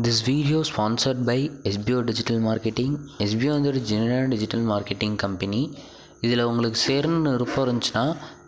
This video sponsored by SBO Digital Marketing. SBO வந்து ஒரு general digital marketing company. இதில் உங்களுக்கு சேரணும்னு விருப்பம் இருந்துச்சுன்னா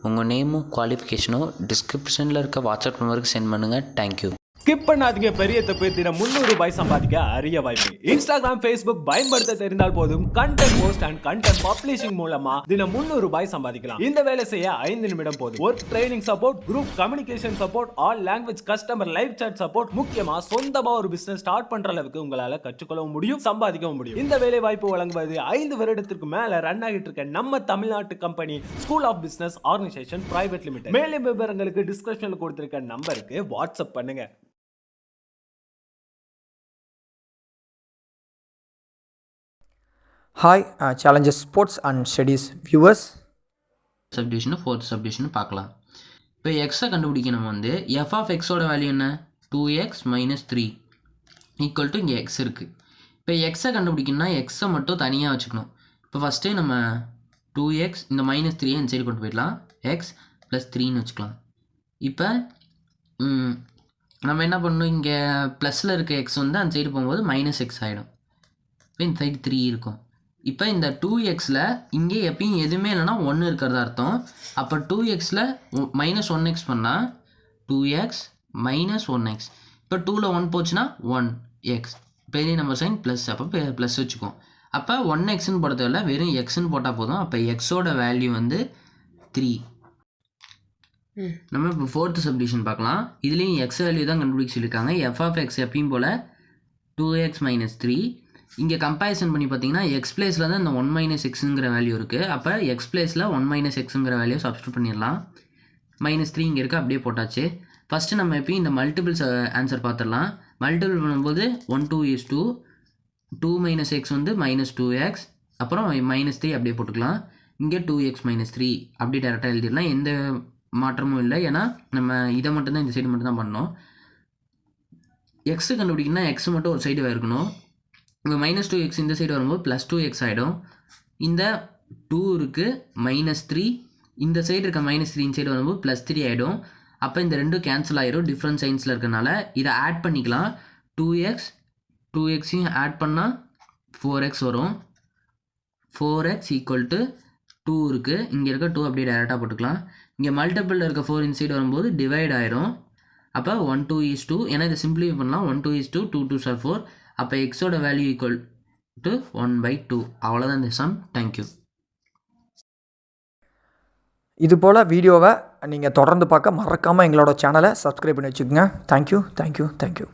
உங்கள் நேமும் குவாலிஃபிகேஷனும் டிஸ்கிரிப்ஷனில் இருக்க வாட்ஸ்அப் நம்பருக்கு சென்ட் பண்ணுங்கள். தேங்க்யூ. ஸ்கிப் பண்ணாதீங்க. பெரிய தப்பு. தினம் 300 ரூபாய் சம்பாதிக்க அரிய வாய்ப்பு. இன்ஸ்டாகிராம், ஃபேஸ்புக் பயன்படுத்த தெரிந்தால் போதும் content post and content publishing மூலமா தினம் 300 ரூபாய் சம்பாதிக்கலாம். இந்த வேலை செய்ய 5 நிமிடம் போதும். Work training support, group communication support, all language customer live chat support, முக்கியமா சொந்தமா ஒரு பிசினஸ் ஸ்டார்ட் பண்ற அளவுக்கு உங்களால கற்றுக்கொள்ளவும் முடியும், சம்பாதிக்கவும் முடியும். இந்த வேலை வாய்ப்பு வழங்குவது 5 வருடத்திற்கு மேல ரன் ஆகிட்டு இருக்க நம்ம தமிழ்நாட்டு company school of business organisation private limited. மேலும் விவரங்களுக்கு டிஸ்கிரிப்ஷன்ல கொடுத்திருக்க நம்பருக்கு வாட்ஸ்அப் பண்ணுங்க. Hi, Challenges Sports and Studies viewers. சப்டிவிஷனு fourth சப்டிவிஷனு பார்க்கலாம். இப்போ எக்ஸை கண்டுபிடிக்க நம்ம வந்து எஃப் ஆஃப் எக்ஸோட வேல்யூ என்ன? 2x - 3 ஈக்குவல் டு இங்கே எக்ஸ் இருக்குது. இப்போ எக்ஸை கண்டுபிடிக்கணும்னா எக்ஸை மட்டும் தனியாக வச்சுக்கணும். இப்போ ஃபஸ்ட்டு நம்ம 2x இந்த -3 இந்த சைடு கொண்டு போயிடலாம். எக்ஸ் + 3ன்னு வச்சுக்கலாம். இப்போ நம்ம என்ன பண்ணணும், இங்கே ப்ளஸில் இருக்க எக்ஸ் வந்து அந்த சைடு போகும்போது -x ஆகிடும். இப்போ இந்த சைடு 3 இருக்கும். இப்போ இந்த 2xல் இங்கே எப்பயும் எதுவுமே இல்லைனா 1 இருக்கிறதா அர்த்தம். அப்போ 2xல் -1x பண்ணால் 2x - 1x. இப்போ 2ல் 1 போச்சுன்னா 1x. பெரிய நம்பர் சைன் ப்ளஸ், அப்போ ப்ளஸ் வச்சுக்கோம். அப்போ 1xன்னு போட தேவையில்ல, வெறும் எக்ஸ்ன்னு போட்டால் போதும். அப்போ எக்ஸோட வேல்யூ வந்து 3. நம்ம இப்போ ஃபோர்த்து சப்டிவிஷன் பார்க்கலாம். இதுலேயும் எக்ஸ் வேல்யூ தான் கண்டுபிடிக்க சொல்லியிருக்காங்க. எஃப் ஆஃப் எக்ஸ் எப்பயும் போல் 2x - 3. இங்கே கம்பேரிசன் பண்ணி பார்த்தீங்கன்னா எக்ஸ் பிளேஸில் தான் இந்த 1 - xங்கிற வேல்யூ இருக்குது. அப்போ எக்ஸ் பிளேஸில் 1 - xங்கிற வேல்யூ சப்ஸ்டியூட் பண்ணிடலாம். -3 இங்கே இருக்குது, அப்படியே போட்டாச்சு. ஃபஸ்ட்டு நம்ம எப்பயும் இந்த மல்டிபிள்ஸ் ஆன்சர் பார்த்துடலாம். மல்டிபிள் பண்ணும்போது 1 2 is 2, 2 - x வந்து -2x, அப்புறம் -3 அப்படியே போட்டுக்கலாம். இங்கே 2x - 3 அப்படியே டேரெக்டாக எழுதிடலாம். எந்த மாற்றமும் இல்லை, ஏன்னா நம்ம இதை மட்டும்தான் இந்த சைடு மட்டும் தான் பண்ணோம். எக்ஸு கண்டுபிடிக்கணும்னா எக்ஸ் மட்டும் ஒரு சைடு இருக்கணும். இங்கே -2x இந்த சைடு வரும்போது +2x ஆகிடும். இந்த 2 இருக்குது, -3 இந்த சைடு இருக்க -3 இந்த சைடு வரும்போது +3 ஆகிடும். அப்போ இந்த ரெண்டும் கேன்சல் ஆகிடும் டிஃப்ரெண்ட் சைன்ஸில் இருக்கனால. இதை ஆட் பண்ணிக்கலாம். 2xையும் ஆட் பண்ணால் 4x வரும். 4x = 2 இருக்குது. இங்கே இருக்க 2 அப்படியே டேரெக்டாக போட்டுக்கலாம். இங்கே மல்டிபிளில் இருக்க 4 இந்த சைடு வரும்போது டிவைட் ஆகிடும். அப்போ 1 2 is 2, ஏன்னா இதை சிம்பிளிஃபை பண்ணலாம். 1 2 is 2, 2 2s are 4. அப்போ எக்ஸோட வேல்யூ ஈக்குவல் டு 1/2. அவ்வளோதான் இந்த சம். தேங்க்யூ. இது போல் வீடியோவை நீங்கள் தொடர்ந்து பார்க்க மறக்காமல் எங்களோட சேனலை சப்ஸ்கிரைப் பண்ணி வச்சுக்கோங்க. தேங்க்யூ.